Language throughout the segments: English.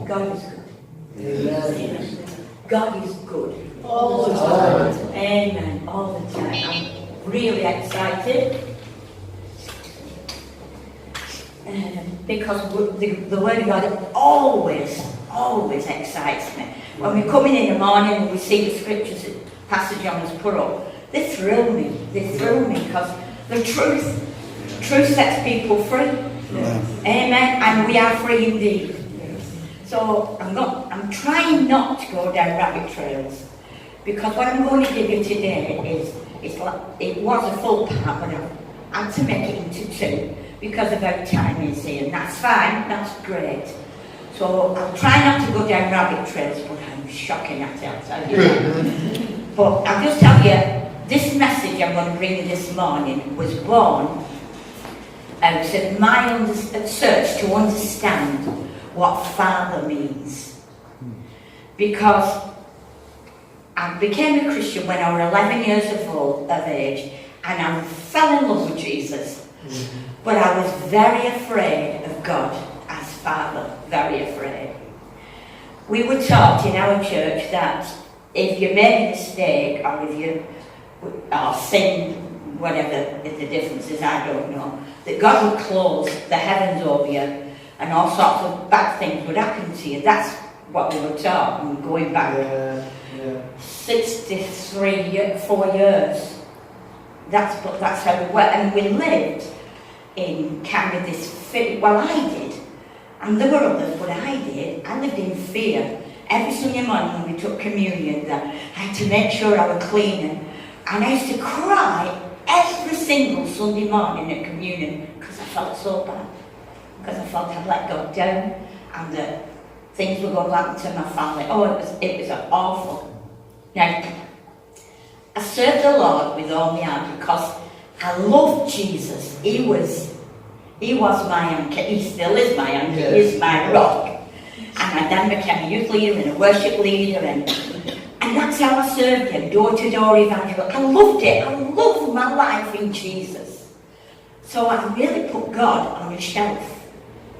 God is good. Amen. God is good. All the time. Amen. All the time. I'm really excited. Because the Word of God always excites me. When we come in the morning and we see the scriptures that Pastor John has put up, they thrill me. They thrill me because the truth sets people free. Yeah. Amen. And we are free indeed. So I'm trying not to go down rabbit trails, because what I'm going to give you today it was a full part, but I had to make it into two because of how time is here, and that's fine, that's great. So I'll try not to go down rabbit trails, but I'm shocking at it, I'll tell you that. But I'll just tell you, this message I'm going to bring you this morning was born out of my search to understand what Father means. Because I became a Christian when I was 11 years of age, and I fell in love with Jesus. But I was very afraid of God as Father, very afraid. We were taught in our church that if you made a mistake, or if you sin, whatever the difference is, I don't know, that God would close the heavens over you and all sorts of bad things would happen to you. That's what we were taught, and going back 4 years. That's how we were, and we lived in kind of this fear. Well, I did, and there were others, but I did. I lived in fear. Every Sunday morning when we took communion, that I had to make sure I was clean, and I used to cry every single Sunday morning at communion because I felt so bad, because I felt I'd let God down, and that things were going to happen to my family. Oh, it was awful. Now, I served the Lord with all my heart because I loved Jesus. He was my anchor. He still is my anchor. Yes. He is my rock. And I then became a youth leader and a worship leader, and that's how I served him, door-to-door evangelist. I loved it. I loved my life in Jesus. So I really put God on a shelf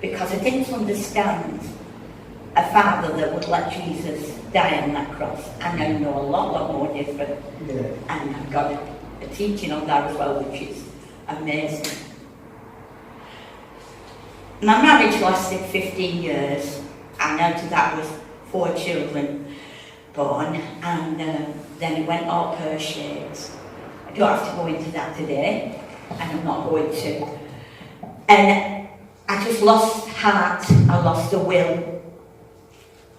because I didn't understand a father that would let Jesus die on that cross. And I know a lot more different. Yeah. And I've got a teaching on that as well, which is amazing. My marriage lasted 15 years, and out of that was 4 children born, and then it went all pear-shaped. I don't have to go into that today, and I'm not going to. And I just lost heart, I lost the will,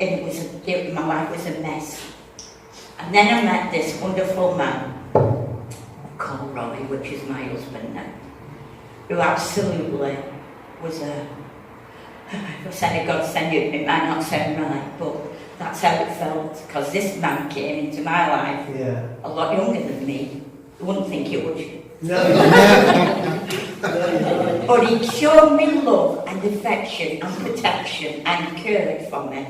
and my life was a mess. And then I met this wonderful man called Robbie, which is my husband now, who absolutely was if I said God send you, it might not sound right, but that's how it felt, because this man came into my life a lot younger than me. You wouldn't think it, would you? No. But he showed me love and affection and protection and cared for me,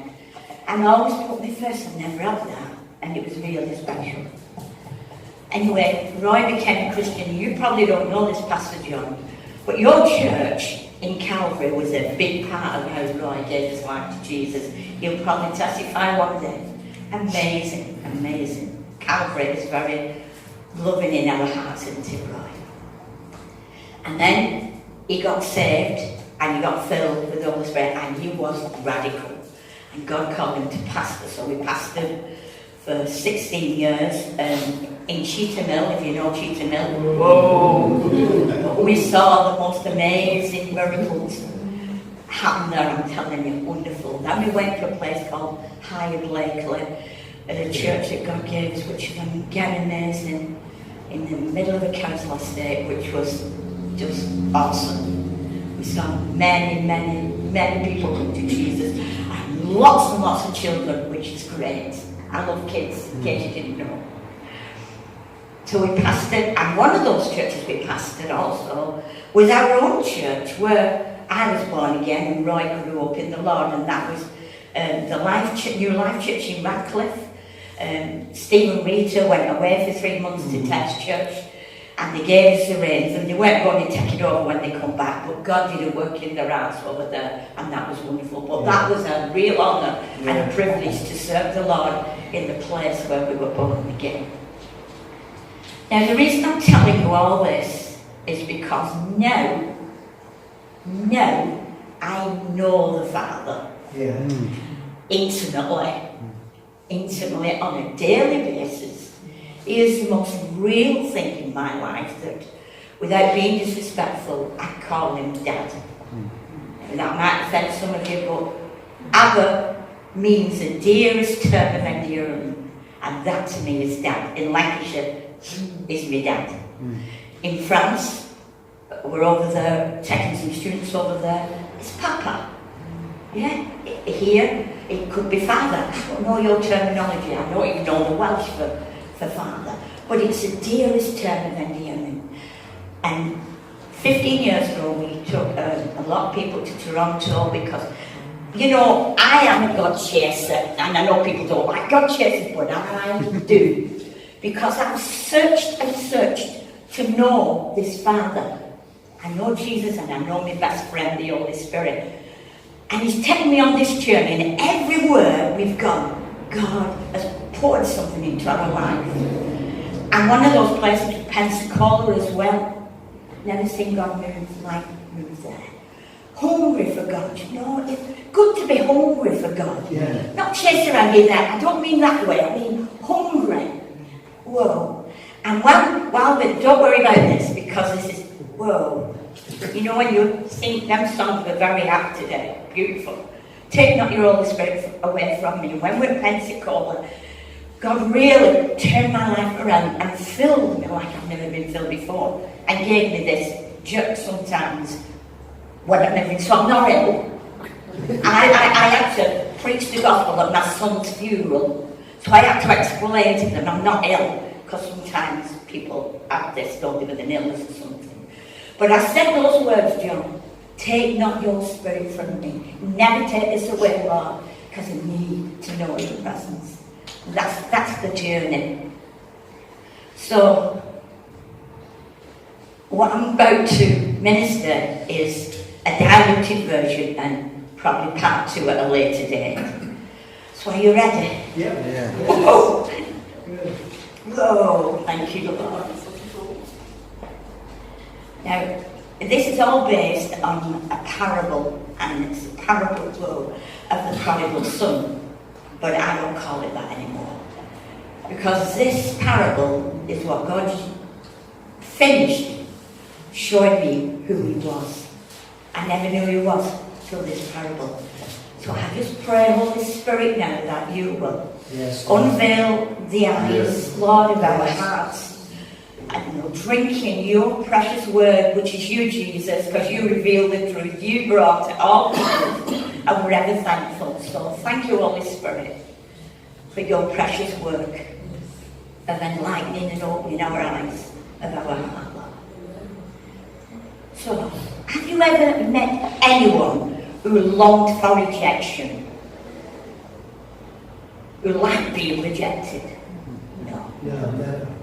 and always put me first. I never had that, and it was really special. Anyway, Roy became a Christian. You probably don't know this, Pastor John, but your church in Calvary was a big part of how Roy gave his life to Jesus. He'll probably testify one day. Amazing, amazing. Calvary is very loving in our hearts, isn't it, Roy? And then he got saved and he got filled with the Holy Spirit, and he was radical. And God called him to pastor, so we pastored for 16 years in Cheetah Mill, if you know Cheetah Mill. Whoa! We saw the most amazing miracles happen there, I'm telling you, wonderful. Then we went to a place called Hyde Lakely, at a church that God gave us, which was again amazing, in the middle of a council estate, which was just awesome. We saw many people come to Jesus, and lots of children, which is great. I love kids, in case you didn't know. So we pastored, and one of those churches we pastored also was our own church, where I was born again and Roy grew up in the Lord, and that was the New Life Church in Radcliffe. Stephen Rita went away for 3 months to Ted's church, and they gave us the reins, and they weren't going to take it over when they come back, but God did a work in their hearts over there, and that was wonderful. But that was a real honour and a privilege to serve the Lord in the place where we were born again. Now, the reason I'm telling you all this is because now I know the Father intimately on a daily basis. He is the most real thing in my life that, without being disrespectful, I call him Dad. And that might offend some of you, but Abba means the dearest term of endearment, and that to me is Dad. In Lancashire, is my dad. In France, we're over there, taking some students over there, it's Papa. Yeah, here, it could be Father. I don't know your terminology, I know you know the Welsh for Father, but it's the dearest term of endearment. And 15 years ago, we took a lot of people to Toronto because, you know, I am a God chaser, and I know people don't like God chasers, but I do. Because I've searched and searched to know this Father. I know Jesus and I know my best friend, the Holy Spirit. And he's taken me on this journey, and everywhere we've gone, God has poured something into our life. And one of those places was Pensacola as well. Never seen God move there. Hungry for God, you know, it's good to be hungry for God. Yeah. Not chase around in that, I don't mean that way, I mean hungry. Whoa. And don't worry about this, because this is, whoa. You know, when you think them songs were very apt today, beautiful. Take not your Holy Spirit away from me. When we're at Pensacola, God really turned my life around and filled me like I've never been filled before, and gave me this jerk sometimes when I've never been, so I'm not ill. I had to preach the gospel at my son's funeral. So I had to explain to them I'm not ill, because sometimes people have this, don't they, with an illness or something. But I said those words, John, take not your spirit from me. Never take this away, Lord, because I need to know your presence. That's the journey. So, what I'm about to minister is a diluted version and probably part 2 at a later date. So are you ready? Yeah. Whoa! Whoa! Thank you, Lord. Now, this is all based on a parable, and it's a parable of the prodigal son, but I don't call it that anymore. Because this parable is what God finished showing me who he was. I never knew who he was till this parable. So I just pray, Holy Spirit, now that you will unveil the eyes, Lord, of our hearts, and we'll drink in your precious word, which is you, Jesus, because you revealed the truth. You brought it all to us, and we're ever thankful. So thank you, Holy Spirit, for your precious work of enlightening and opening our eyes of our heart, Lord. So, have you ever met anyone who longed for rejection? Who liked being rejected? No.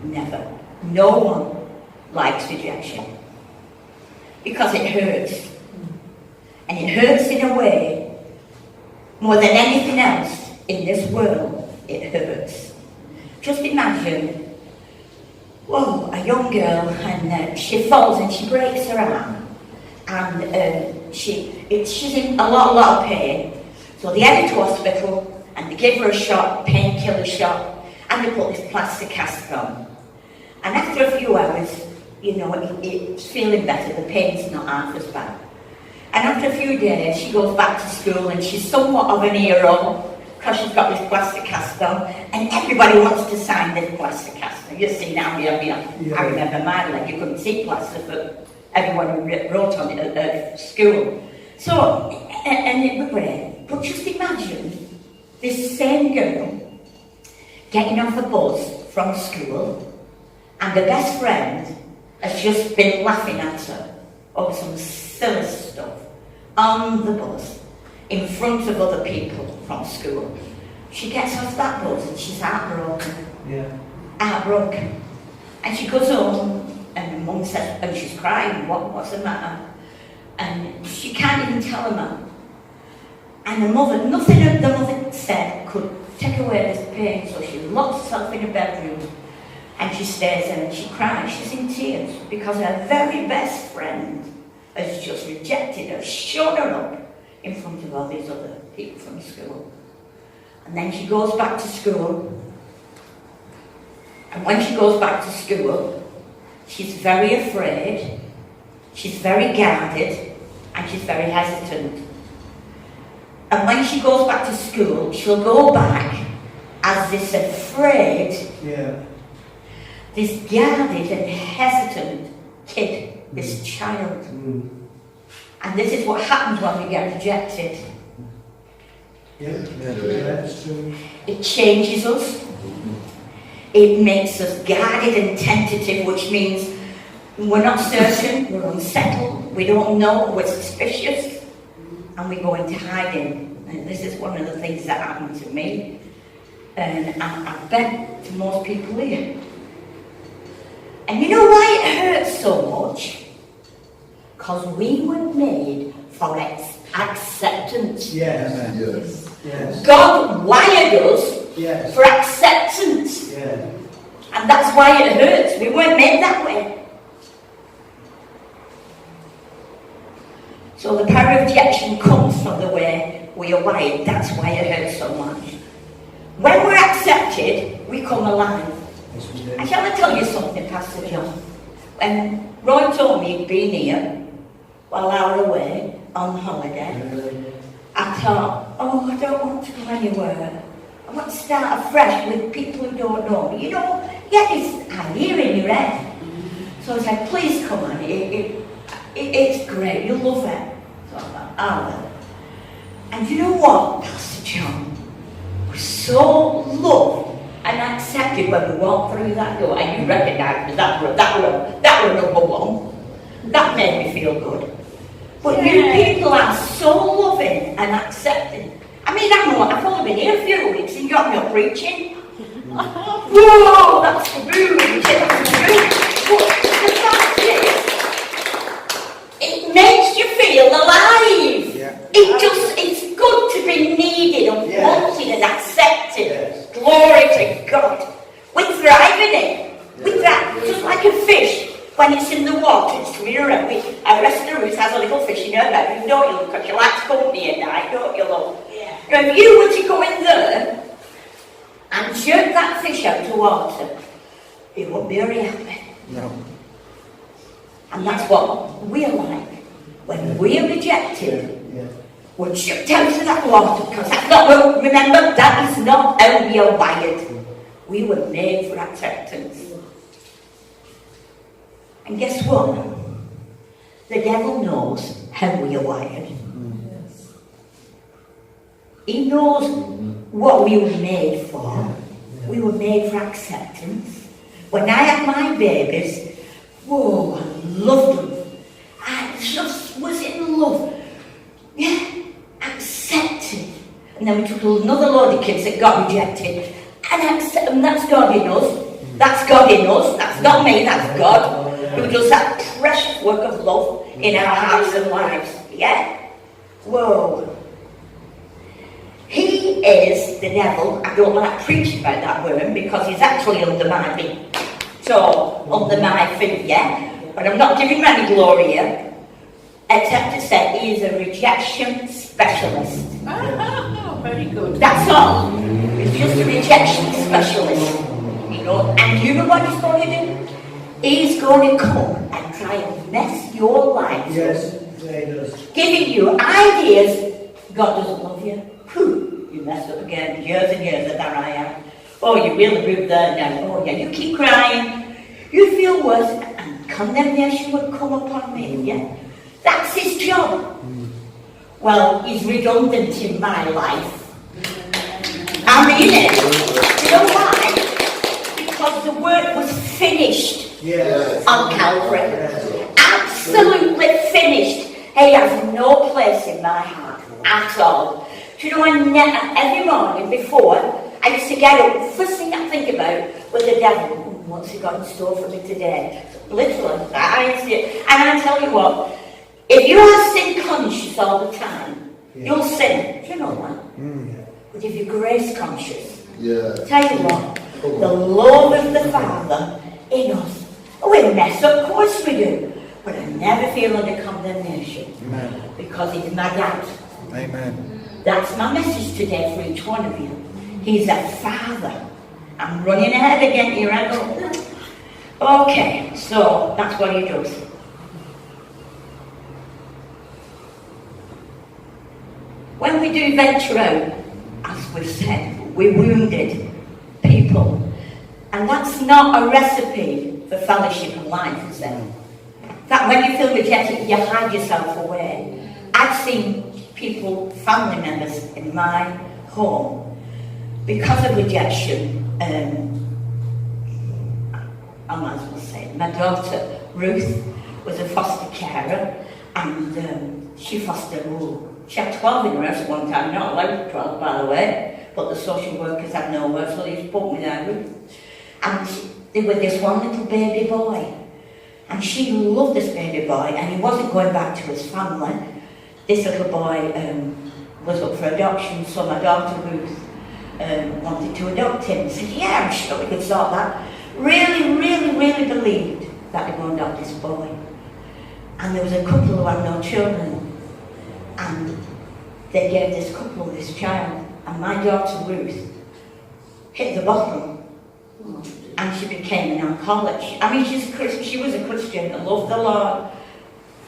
Never. No one likes rejection. Because it hurts. And it hurts in a way, more than anything else in this world, it hurts. Just imagine, a young girl, and she falls and she breaks her arm. And she's in a lot of pain. So they head her to hospital and they give her a shot, painkiller shot, and they put this plaster cast on. And after a few hours, it's feeling better, the pain's not half as bad. And after a few days, she goes back to school and she's somewhat of an hero because she's got this plaster cast on, and everybody wants to sign this plaster cast on. You see now, I remember my leg, you couldn't see plaster, but everyone wrote on it at school. So, and it was great. But just imagine this same girl getting off a bus from school, and the best friend has just been laughing at her over some silly stuff on the bus in front of other people from school. She gets off that bus and she's heartbroken. Heartbroken. And she goes home and Mum says, and she's crying, what's the matter? And she can't even tell her mum. And the mother, nothing the mother said could take away this pain, so she locks herself in a bedroom and she stays there and she cries. She's in tears because her very best friend has just rejected her, shut her up in front of all these other people from school. And then she goes back to school, and when she goes back to school, she's very afraid, she's very guarded, and she's very hesitant. And when she goes back to school, she'll go back as this afraid, this guarded and hesitant kid, this child. And this is what happens when we get rejected. That's true. It changes us. It makes us guarded and tentative, which means we're not certain, we're unsettled, we don't know, we're suspicious, and we go into hiding. And this is one of the things that happened to me, and I bet to most people here. And you know why it hurts so much? Because we were made for acceptance. Yes. God wired us Yes. for acceptance. Yeah. And that's why it hurts. We weren't made that way. So the power of rejection comes from the way we are wired. That's why it hurts so much. When we're accepted, we come alive. And shall I tell you something, Pastor John? When Roy told me he'd been here while I was away on holiday, I thought, oh, I don't want to go anywhere. I want to start afresh with people who don't know me. You know, get this idea in your head. So I said, please come on, it's great, you'll love it. So I thought, I will. And you know what, Pastor John? We're so loved and accepted when we walk through that door, and you recognise me, that were number one. That made me feel good. But you people are so loving and accepting. I mean, I've only been here a few weeks and you got me up preaching. Whoa, that's the boom. But the fact is, it makes you feel alive. It's good to be needed and wanted and accepted. Glory to God. We're thriving it. We thrive just like a fish. When it's in the water, it's swimming around. Our restaurant has a little fish in her bedroom, don't you? Because she likes company at night, don't you, love? Yeah. Now, if you were to go in there and jerk that fish out to water, it wouldn't be very happy. No. And that's what we're like. When we're rejected, we're jerked out to that water, because that's not what, remember, that is not how we are wired. We were made for acceptance. And guess what? The devil knows how we are wired. He knows what we were made for. We were made for acceptance. When I had my babies, whoa, I loved them. I just was in love. Yeah, accepted. And then we took another load of kids that got rejected. And that's God in us. That's God in us. That's not me, that's God. Who does that precious work of love in our hearts and lives. Yeah? Whoa. He is the devil. I don't like preaching about that word because he's actually under my feet. So, under my feet, yeah? But I'm not giving him any glory here. Except to say he is a rejection specialist. Oh, very good. That's all. He's just a rejection specialist. You know, and you know what he's going to do? He's going to come and try and mess your life. Yes, he does. Giving you ideas. God doesn't love you. Pooh, you messed up again. Years and years that I am. Oh, you really moved there now. Oh yeah, you keep crying. You feel worse, and condemnation will come upon me. Yeah, that's his job. Well, he's redundant in my life. I mean it. You know why? Because the work was finished. On Calvary. Absolutely finished. He has no place in my heart at all. Do you know, every morning before, I used to get up, first thing I think about was the devil. What's he got in store for me today? Literally. I see it. And I tell you what, if you are sin conscious all the time, you'll sin. Do you know that? But if you're grace conscious, tell you what, the love of the Father in us. We mess up, of course we do. But I never feel under condemnation. Amen. Because he's my dad. Amen. That's my message today for each one of you. He's a father. I'm running ahead again, here I go. Okay, so that's what he does. When we do venture out, as we've said, we wounded people. And that's not a recipe for fellowship and life, is it? In fact, when you feel rejected, you hide yourself away. I've seen people, family members in my home, because of rejection, I might as well say it. My daughter, Ruth, was a foster carer, and she fostered, she had 12 in her house at one time, not allowed 12 by the way, but the social workers had no work, so they just put me there, Ruth. And they were this one little baby boy, and she loved this baby boy, and he wasn't going back to his family. This little boy was up for adoption, so my daughter Ruth wanted to adopt him. I said, yeah, I'm sure we could sort that. Really, really, really believed that they would adopt this boy. And there was a couple who had no children, and they gave this couple this child, and my daughter Ruth hit the bottom, and she became an alcoholic. I mean, she was a Christian and loved the Lord.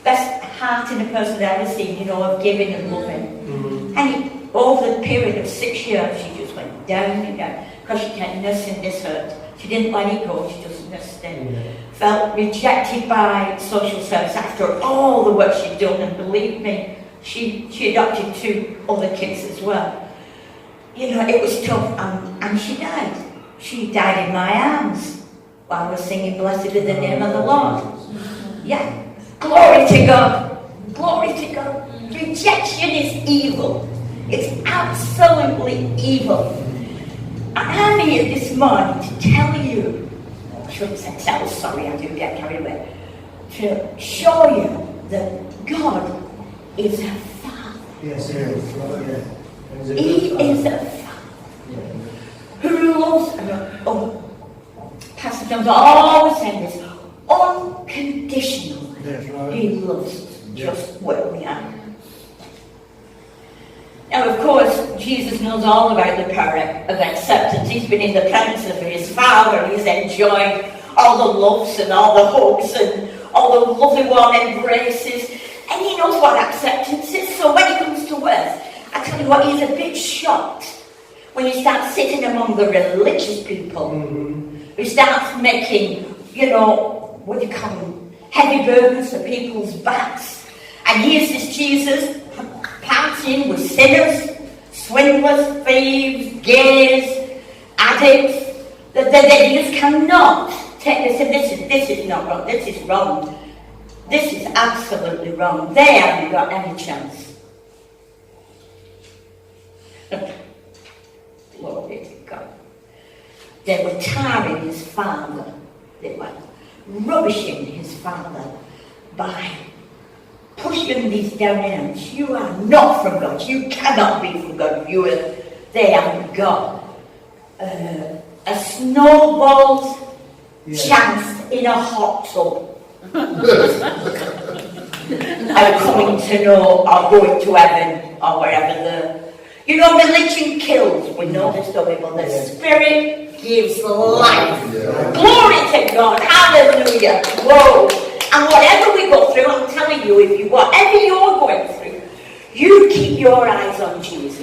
Best heart in a person I've ever seen, you know, of giving and loving. And over the period of 6 years, she just went down and down, because she kept nursing this hurt. She didn't let it go, she just nursed it. Felt rejected by social service after all the work she'd done, and believe me, she adopted 2 other kids as well. You know, it was tough, and she died. She died in my arms while I was singing Blessed is the Name of the Lord. Yeah. Glory to God. Glory to God. Rejection is evil. It's absolutely evil. And I'm here this morning to tell you, I shouldn't say tell, sorry, I do get carried away, to show you that God is a Father. Yes, He is a Father who loves, Pastor John's always saying this, unconditionally. Yes, right. He loves us just where we are. Now, of course, Jesus knows all about the power of acceptance. He's been in the presence of his Father. He's enjoyed all the loves and all the hugs and all the lovely warm embraces. And he knows what acceptance is. So when he comes to earth, I tell you what, he's a bit shocked when he starts sitting among the religious people who starts making, you know, what do you call them, heavy burdens for people's backs. And here's this Jesus partying with sinners, swindlers, thieves, gays, addicts. They just cannot take this, and this is not wrong, this is wrong. This is absolutely wrong. They haven't got any chance. Glory to God. They were tarring his Father. They were rubbishing his Father by pushing these down in him. You are not from God. You cannot be from God. They haven't got a snowball's chance in a hot tub. Are coming to know or going to heaven or wherever you know, religion kills. We know the story, but the Spirit gives life. Glory to God. Hallelujah. Whoa. And whatever we go through, I'm telling you, whatever you're going through, you keep your eyes on Jesus.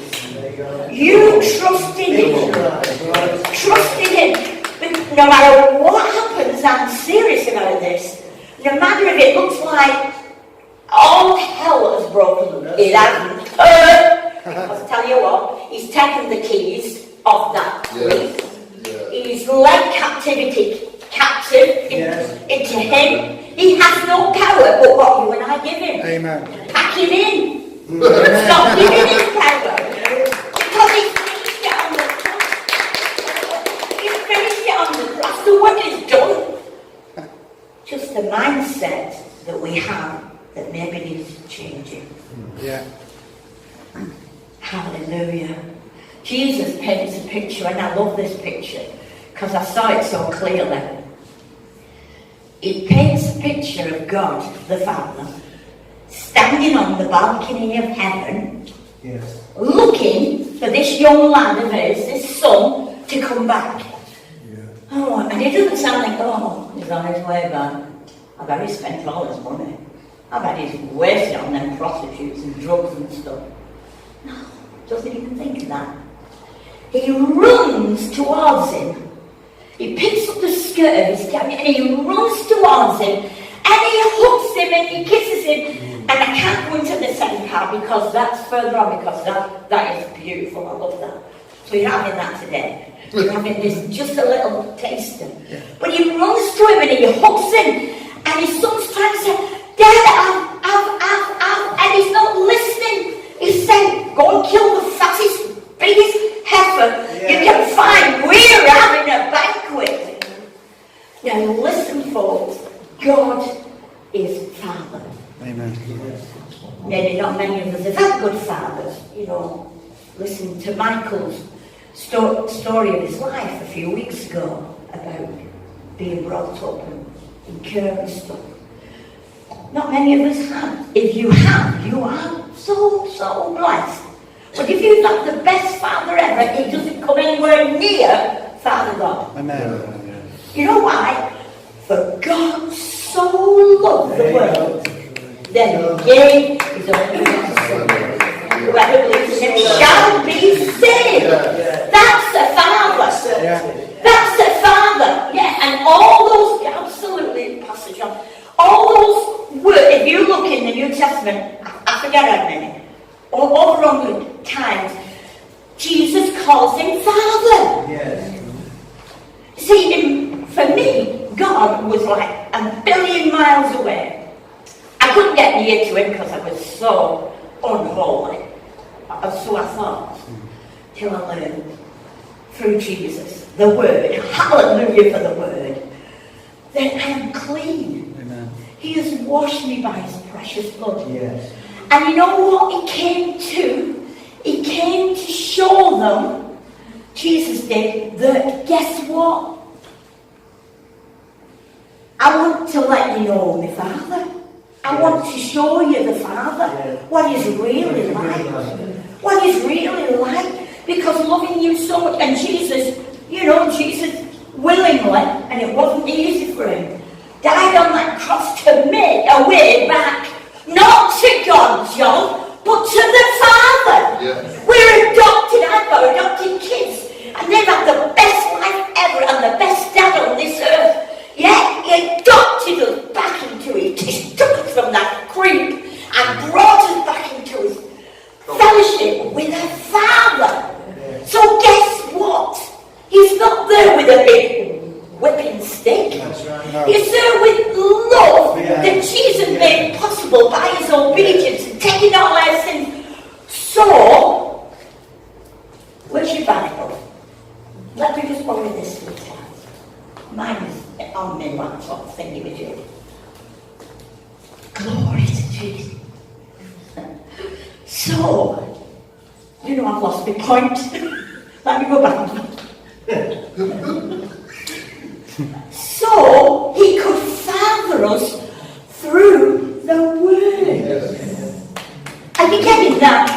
You trust in him. Trust in him. But no matter what happens, I'm serious about this. No matter if it looks like all hell has broken loose, it hasn't. Because I tell you what, he's taken the keys of that place. He's led captivity captive into him. He has no power but what you and I give him. Amen. Pack him in. Stop giving him power. Because he's finished it on the cross. He's finished it on the cross. The work is done. Just the mindset that we have that maybe needs changing. Yeah. Hallelujah. Jesus paints a picture, and I love this picture because I saw it so clearly. He paints a picture of God, the Father, standing on the balcony of heaven, Yes. looking for this young lad of his, this son, to come back. Yeah. Oh, and it doesn't sound like, oh, he's on his way back. I bet he spent all his money. I bet he's wasted on them prostitutes and drugs and stuff. No, doesn't even think of that. He runs towards him. He picks up the skirt of his gown and he runs towards him and he hugs him and he kisses him. And I can't go into the second part because that's further on, because that is beautiful. I love that. So you're having that today. You're having this, just a little taster. But he runs to him and he hugs him. And his son's trying to say, Dad, and he's not listening. He's saying, go and kill the fattest, biggest heifer you can find. We're having a banquet. Now listen, folks. God is Father. Amen. Maybe not many of us have had good fathers. You know, listen to Michael's story of his life a few weeks ago about being brought up in care and stuff. Not many of us have. If you have, you are so blessed. But if you've got the best father ever, he doesn't come anywhere near Father God. Amen. You know why? For God so loved the world that he gave his only son. Whoever believes in him shall be saved. That's a father. That's a father. Yeah, and all those, absolutely, Pastor John, all those words, if you look in the New Testament, I forget how many, over 100 times, Jesus calls him Father. Yes. See, for me, God was like a billion miles away. I couldn't get near to him because I was so unholy. So I thought, till I learned through Jesus, the Word, hallelujah for the Word, that I am clean. Amen. He has washed me by his precious blood. Yes. And you know what he came to? He came to show them, Jesus did, that guess what? I want to let you know my Father. I want to show you the Father, what he's really like. What he's really like. Because loving you so much, and Jesus, you know, Jesus willingly, and it wasn't easy for him, died on that cross to make a way back, not to God, John, but to the Father. Yes. We're adopted. I've got adopted kids, and they've had the best life ever and the best dad on this earth. Yeah, he adopted us back into it. He took us from that creep and brought us back into his fellowship with a Father. So guess what? He's not there with a big whipping stick. That's right. No. He's there with love that Jesus made possible by his obedience and taking all our sins. So, where's your Bible? Let me just borrow this with you. Mine is on my laptop thingy with you. Glory to Jesus. So, you know I've lost my point. Let me go back. So, he could father us through the Word. Are you getting that?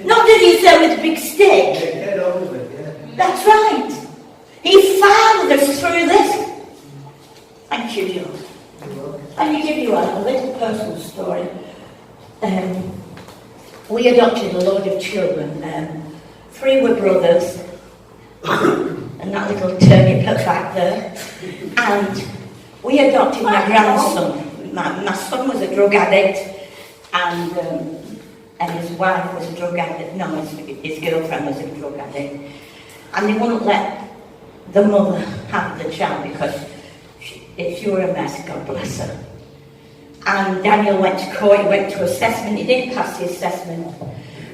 Not that he's there with a big stick. Get over it, That's right. He fathered us through this. Thank you, John. Let me give you a little personal story. We adopted a load of children. 3 were brothers, and that little turnip back there. And we adopted my grandson. My son was a drug addict, and his wife was a drug addict. No, his girlfriend was a drug addict. And they wouldn't let the mother have the child because she were a mess, God bless her. And Daniel went to court, he went to assessment, he didn't pass the assessment.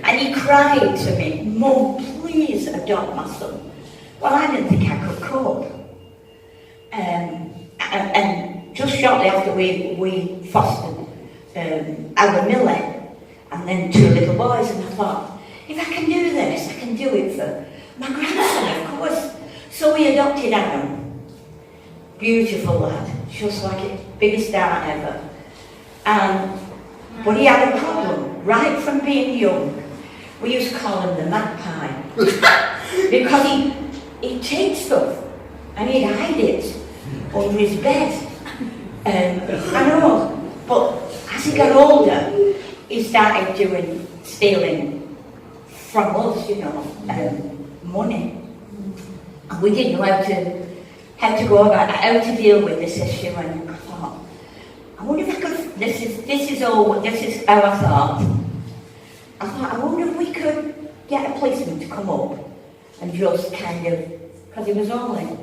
And he cried to me, Mum, please adopt my son. Well, I didn't think I could cope. And just shortly after we fostered our Millie, and then 2 little boys, and I thought, if I can do this, I can do it for my grandson, of course. So we adopted Adam. Beautiful lad, just like it, biggest heart ever. But he had a problem, right from being young. We used to call him the magpie. Because he'd take stuff and he'd hide it under his bed. I know, but as he got older, he started stealing from us, money. And we didn't know how to go about it, how to deal with this issue. And I thought, I wonder if I could. This is how I thought. I wonder if we could get a policeman to come up and just kind of, because he was only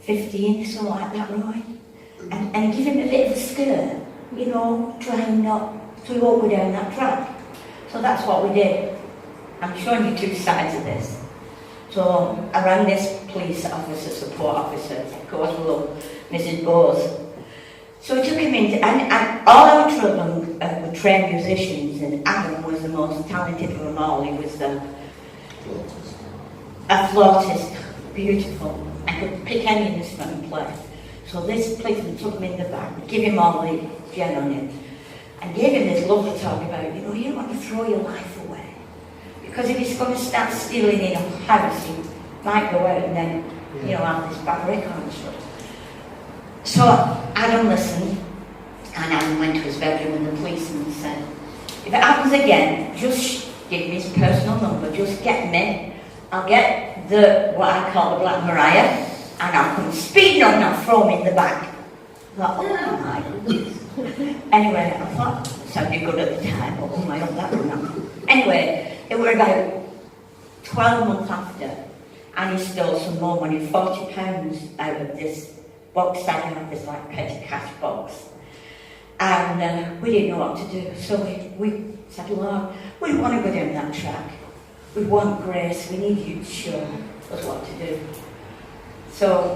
15, something like that, Roy, and give him a bit of a scare, trying not to go down that track. So that's what we did. I'm showing you 2 sides of this. So I rang this police officer, support officer, of course, Mrs. Bowes. So we took him in, and all our children were trained musicians, and Adam was the most talented of them all. He was a flautist, beautiful. I could pick any instrument and play. So this policeman took him in the back, gave him all the gen on it, and gave him this lovely talk about, you don't want to throw your life away. Because if he's going to start stealing in a house, he might go out and then, have this bad record and stuff. So Adam listened, and Adam went to his bedroom, and the policeman said, if it happens again, just give me his personal number, just get me. I'll get what I call the Black Mariah, and I'll come speeding up and I'll throw him in the back. I thought, oh my goodness. Anyway, I thought, it sounded good at the time, but oh my God, that was not. Anyway, it was about 12 months after, and he stole some more money, £40 out of this box I had, this like petty cash box. And we didn't know what to do, so we said, Lord, we don't want to go down that track. We want grace, we need you to show us what to do. So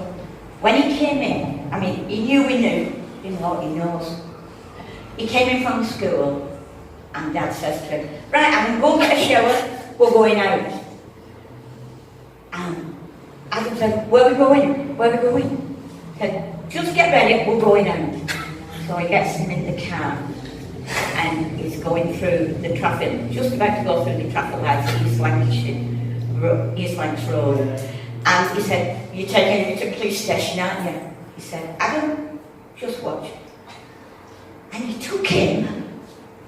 when he came in, he knew we knew, he knows. He came in from school, and Dad says to him, right, Adam, go get a shower, we're going out. And Adam said, where are we going? Where are we going? He said, just get ready, we're going out. So he gets him in the car, and he's going through the traffic, just about to go through the traffic lights, East Lancs Road. And he said, you're taking me to the police station, aren't you? He said, Adam, just watch. And he took him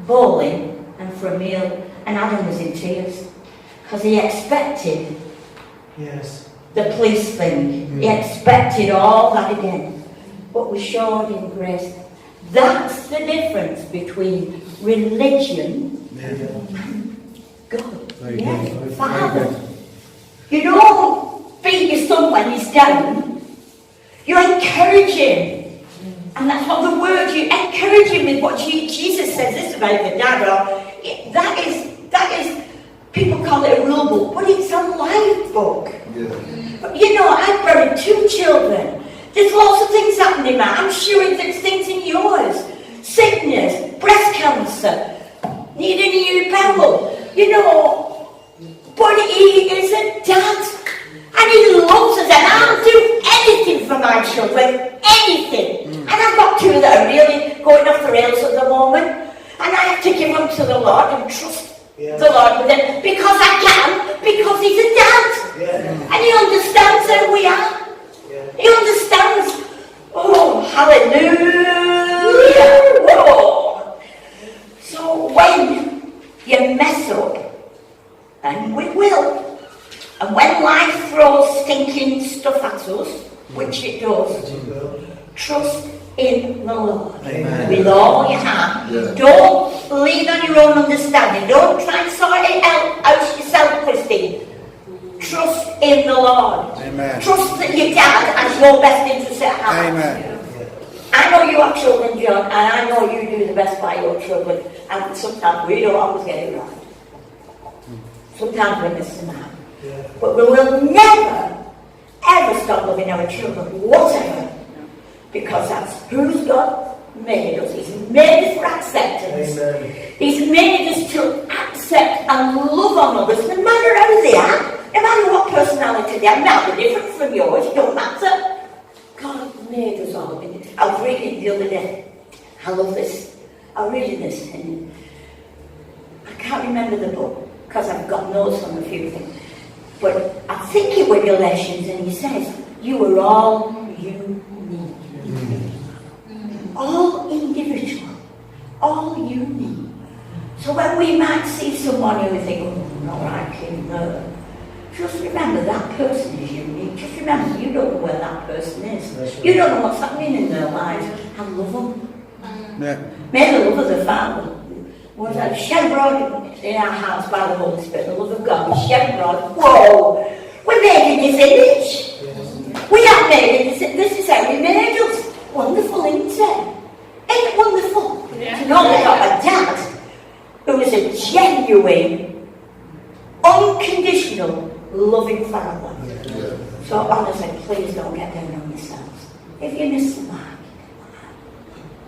bowling and for a meal, and Adam was in tears because he expected the police thing. He expected all that again, but we showed him grace. That's the difference between religion and God. Father. You don't beat your son when he's down. You encourage him. And that's what the word, you encourage him with what Jesus says this about the dad, or that is, people call it a rule book, but it's a life book. I've buried 2 children. There's lots of things happening, man. I'm sure there's things in yours. Sickness, breast cancer, needing a new bowel, but he is a dad. And he loves us, and I'll do anything for my children, anything. And I've got 2 that are really going off the rails at the moment, and I have to give them to the Lord and trust the Lord with them, because I can, because he's a dad. And he understands how we are. He understands. Oh, hallelujah. Whoa. So when you mess up, and we will, and when life throws stinking stuff at us, which it does, trust in the Lord. Amen. With all your heart. Don't lean on your own understanding. Don't try and sort it out yourself, Christine. Trust in the Lord. Amen. Trust that your dad has your best interest at heart. Amen. I know you have children, John, and I know you do the best by your children, and sometimes we don't always get it right. Sometimes we miss them out. But we will never, ever stop loving our children, whatever. Because that's who's God made us. He's made us for acceptance. Amen. He's made us to accept and love on others, no matter how they are, no matter what personality they are. Now they're different from yours, it don't matter. God made us all. I was reading it the other day. I love this. I was reading this and I can't remember the book because I've got notes on a few things. But I think it was Galatians, and he says, you are all unique. All individual. All unique. So when we might see someone who we think, oh, not like him, no. Just remember that person is unique. Just remember you don't know where that person is. Right. You don't know what's happening in their lives. And love them. Yeah. May the love of the Father was shed abroad in our hearts by the Holy Spirit. The love of God was shed abroad. Whoa! We're made in His image. Yes. We are made in His image. This is how He made us. Wonderful, isn't it? Ain't it wonderful? Yeah. To know we got a dad who is a genuine, unconditional, loving Father. Yeah. So honestly, please don't get down on yourselves. If you miss the mark,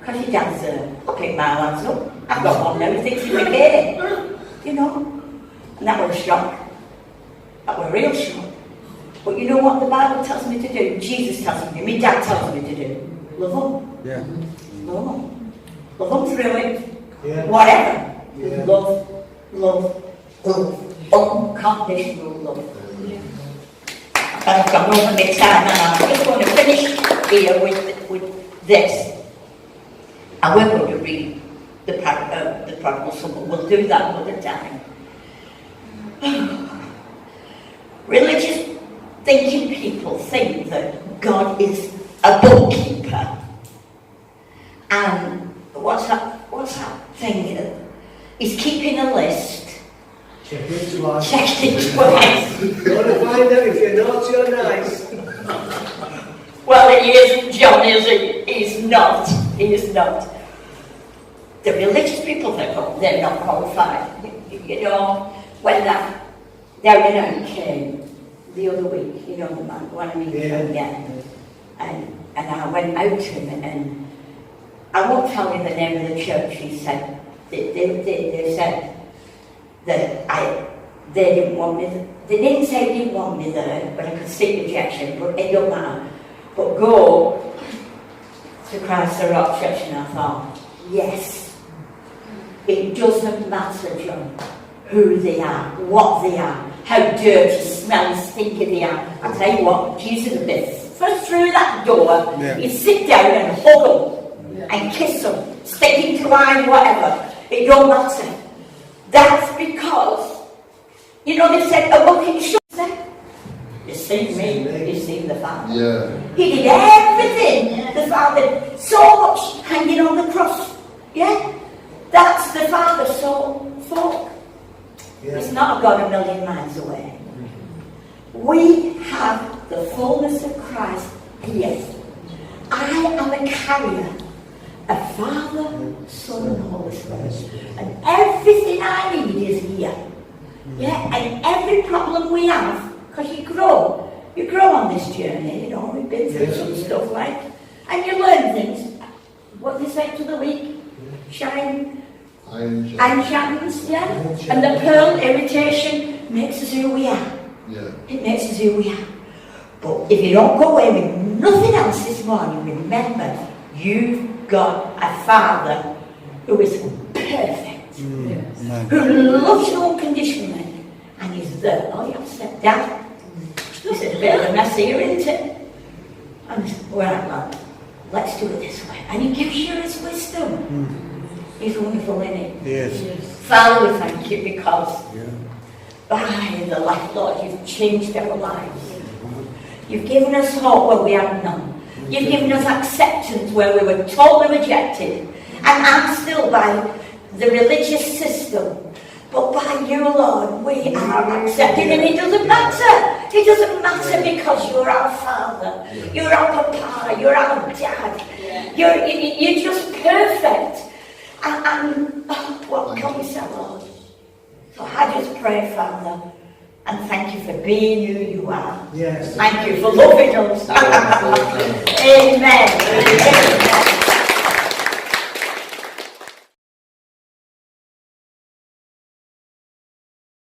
because your dad's I'll pick my lads up. I've got one now who thinks he's a kid. You know? And that was a shock. That was a real shock. But you know what the Bible tells me to do? Jesus tells me, my dad tells me to do. Love them. Yeah. Love them. Love them through it. Yeah. Whatever. Yeah. Love, love, love. Unconditional love. And I've got over my time now. I'm just going to finish here with this. And we're going to read the prodigal son, but we'll do that another time. Religious thinking people think that God is a bookkeeper. And what's that thing? He's keeping a list. Check it twice. Check it twice. You want to find out if you're naughty or nice. Well, he isn't, John, is he? He's not. He is not. The religious people, they're not qualified. You know, when that Darren came the other week, you know, the man, one of me came again, and I went out to him, and I won't tell you the name of the church. He said, they said that they didn't want me. They didn't say they didn't want me there, but I could see rejection. But it don't matter. But go to Christ the Rock Church, and I thought, yes. It doesn't matter, John, who they are, what they are, how dirty, smelly, stinky they are. I tell you what, Jesus would be first through that door, he'd sit down and hug them and kiss them, sticking to wine, whatever. It don't matter. That's because, you know, they said a book in short. You seen me, you seen the Father. Yeah. He did everything. The Father, so much hanging on the cross. Yeah? That's the Father so thought. Yeah. He's not a God a million miles away. We have the fullness of Christ here. I am a carrier of Father, Son, and Holy Spirit. And everything I need is here. Yeah? And every problem we have, because you grow on this journey, you know, we've been through some stuff like, and you learn things. What they say to the weak? Shine. Iron Shatters, yeah. And the pearl irritation makes us who we are. Yeah. It makes us who we are. But if you don't go away with nothing else this morning, remember, you've got a Father who is perfect, who loves you unconditionally, and he's there. Oh, you upset, Dad? This is a bit of a mess here, isn't it? And we're like, let's do it this way. And he gives you his wisdom. He's wonderful, isn't he? Yes. Father, we thank you because by the life, Lord, you've changed our lives. You've given us hope where we had none. You've given us acceptance where we were totally rejected. And I'm still by the religious system. But by you, Lord, we are accepted. And it doesn't matter. It doesn't matter because you're our Father. You're our Papa. You're our Dad. You're just perfect. And what can we say, Lord? So I just pray, Father, And thank you for being who you are. Yes. Thank you for loving us. Amen. Amen.